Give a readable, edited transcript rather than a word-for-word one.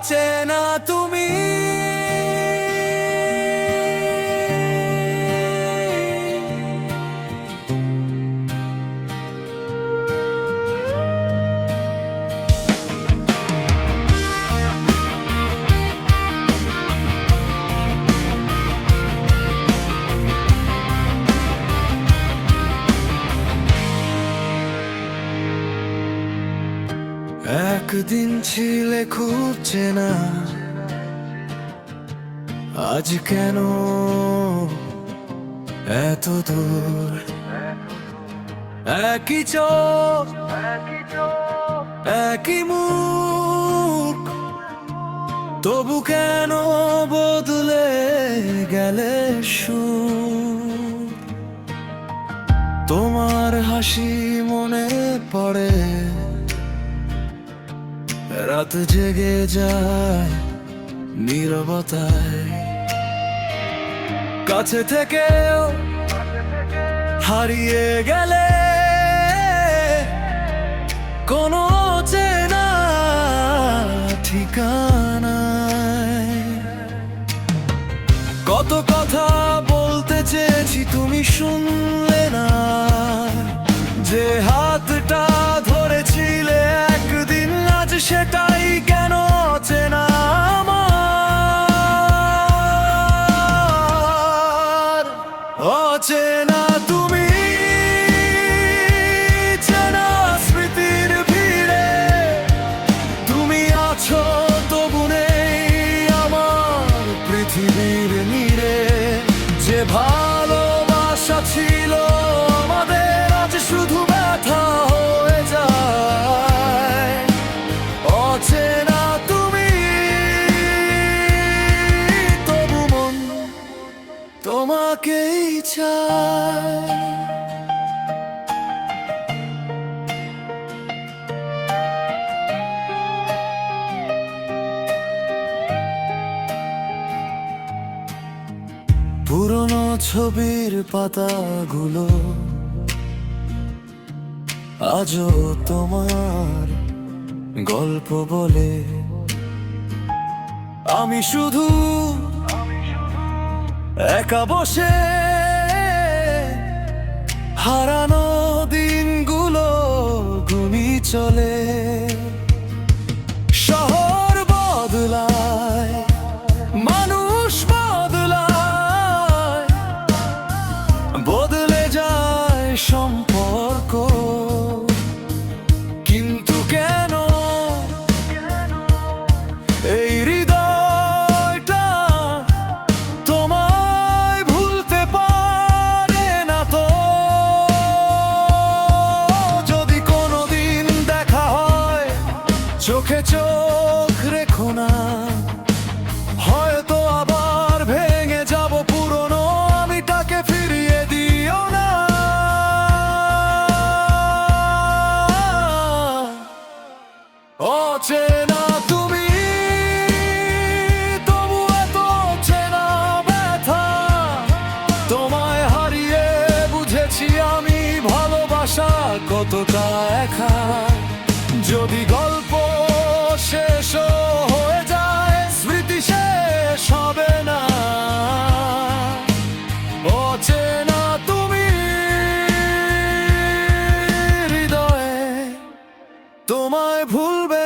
অচেনা তুমি। একদিন ছিলে খুব চেনা, আজ কেন এত দূর? একই চোখ, একই মুখ, তবু কেন বদলে গেলে সুর? তোমার হাসি মনে পড়ে, রাত জেগে যায় নীরবতায়। কাছে থেকেও হারিয়ে গেলে কোনো চেনা ঠিকানায়। কত কথা বলতে চেয়েছি তুমি শুনলে না, যে হাতটা ধরেছিলে একদিন আজ সেটাই কেন অচেনা আমার। অচেনা তুমি, চেনা স্মৃতির ভিড়ে তুমি আছো তবু নেই আমার পৃথিবীর নীড়ে। যে ভালোবাসা ছিল আমাদের আজ শুধু ব্যথা হয়ে যায়। অচেনা তুমি, তবু মন তোমাকেই চায়। পুরনো ছবির পাতাগুলো আজও তোমার গল্প বলে। আমি শুধু একা বসে হারানো দিনগুলো গুনি চলে। শহর বদলায়, মানুষ বদলায়, বদলে যায় সম্পর্ক, কিন্তু কেন এই হৃদয়টা তোমায় ভুলতে পারে না তো? যদি কোনোদিন দেখা হয় চোখে চোখ রেখো না, হয়তো আবার ভেঙে যাব পুরনো আমিটাকে ফিরিয়ে দিও না। অচেনা তুমি, তবু এত চেনা ব্যথা। তোমায় হারিয়ে বুঝেছি আমি ভালোবাসা কতটা একা। যদি গল্প শেষ হয়ে যায় স্মৃতি শেষ হবে না। অচেনা তুমি, হৃদয়ে তোমায় ভুলবে